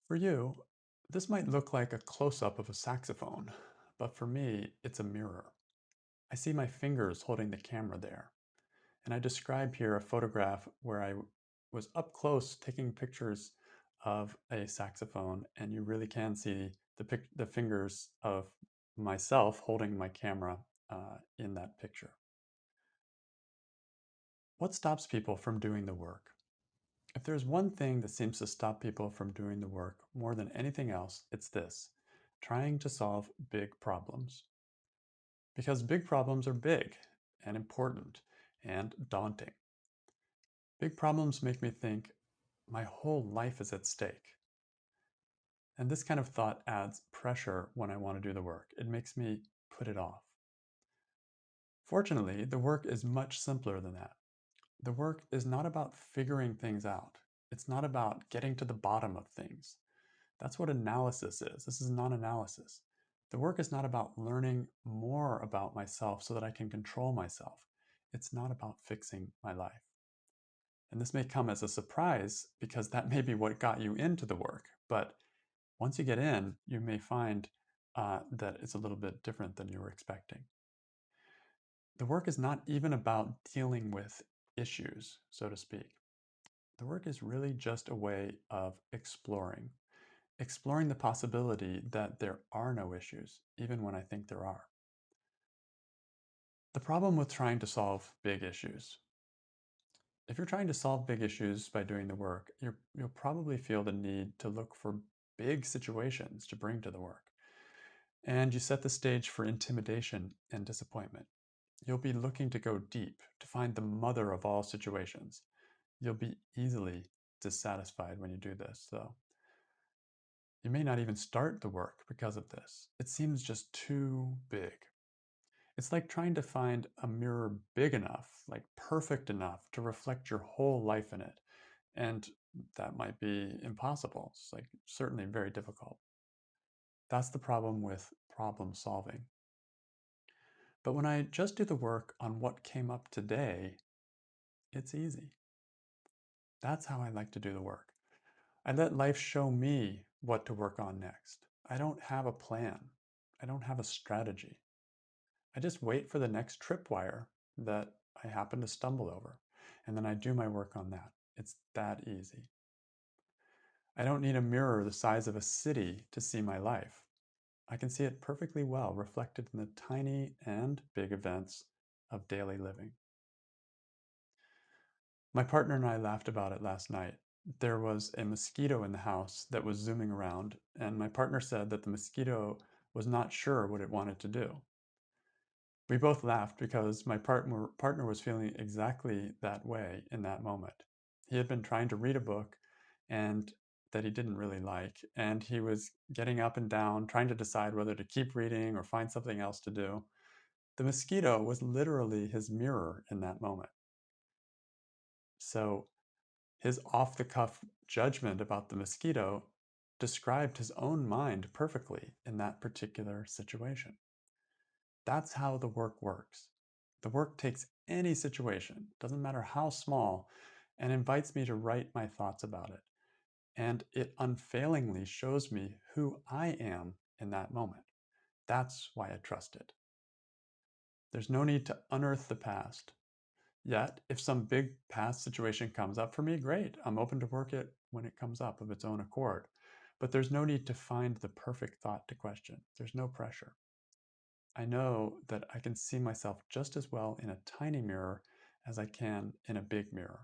For you, this might look like a close-up of a saxophone, but for me, it's a mirror. I see my fingers holding the camera there, and I describe here a photograph where I was up close taking pictures of a saxophone, and you really can see the fingers of myself holding my camera in that picture. What stops people from doing the work? If there's one thing that seems to stop people from doing the work more than anything else, it's this: trying to solve big problems. Because big problems are big and important and daunting. Big problems make me think my whole life is at stake. And this kind of thought adds pressure when I want to do the work. It makes me put it off. Fortunately, the work is much simpler than that. The work is not about figuring things out. It's not about getting to the bottom of things. That's what analysis is. This is non-analysis. The work is not about learning more about myself so that I can control myself. It's not about fixing my life. And this may come as a surprise because that may be what got you into the work. But once you get in, you may find that it's a little bit different than you were expecting. The work is not even about dealing with issues, so to speak. The work is really just a way of exploring the possibility that there are no issues, even when I think there are. The problem with trying to solve big issues. If you're trying to solve big issues by doing the work, you'll probably feel the need to look for big situations to bring to the work. And you set the stage for intimidation and disappointment. You'll be looking to go deep, to find the mother of all situations. You'll be easily dissatisfied when you do this, though. You may not even start the work because of this. It seems just too big. It's like trying to find a mirror big enough, like perfect enough to reflect your whole life in it. And that might be impossible. It's like certainly very difficult. That's the problem with problem solving. But when I just do the work on what came up today, it's easy. That's how I like to do the work. I let life show me what to work on next. I don't have a plan. I don't have a strategy. I just wait for the next tripwire that I happen to stumble over, and then I do my work on that. It's that easy. I don't need a mirror the size of a city to see my life. I can see it perfectly well reflected in the tiny and big events of daily living. My partner and I laughed about it last night. There was a mosquito in the house that was zooming around, and my partner said that the mosquito was not sure what it wanted to do. We both laughed because my partner was feeling exactly that way in that moment. He had been trying to read a book and that he didn't really like, and he was getting up and down, trying to decide whether to keep reading or find something else to do. The mosquito was literally his mirror in that moment. So his off the cuff judgment about the mosquito described his own mind perfectly in that particular situation. That's how the work works. The work takes any situation, doesn't matter how small, and invites me to write my thoughts about it. And it unfailingly shows me who I am in that moment. That's why I trust it. There's no need to unearth the past. Yet, if some big past situation comes up for me, great. I'm open to work it when it comes up of its own accord. But there's no need to find the perfect thought to question. There's no pressure. I know that I can see myself just as well in a tiny mirror as I can in a big mirror.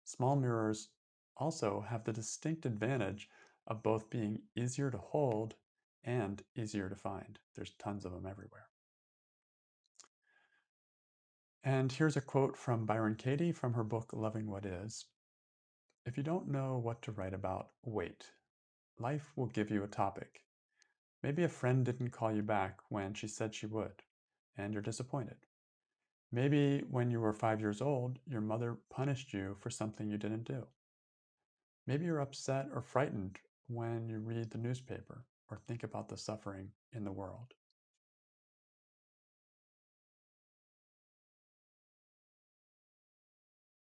Small mirrors also have the distinct advantage of both being easier to hold and easier to find. There's tons of them everywhere. And here's a quote from Byron Katie from her book, Loving What Is. If you don't know what to write about, wait. Life will give you a topic. Maybe a friend didn't call you back when she said she would, and you're disappointed. Maybe when you were 5 years old, your mother punished you for something you didn't do. Maybe you're upset or frightened when you read the newspaper or think about the suffering in the world.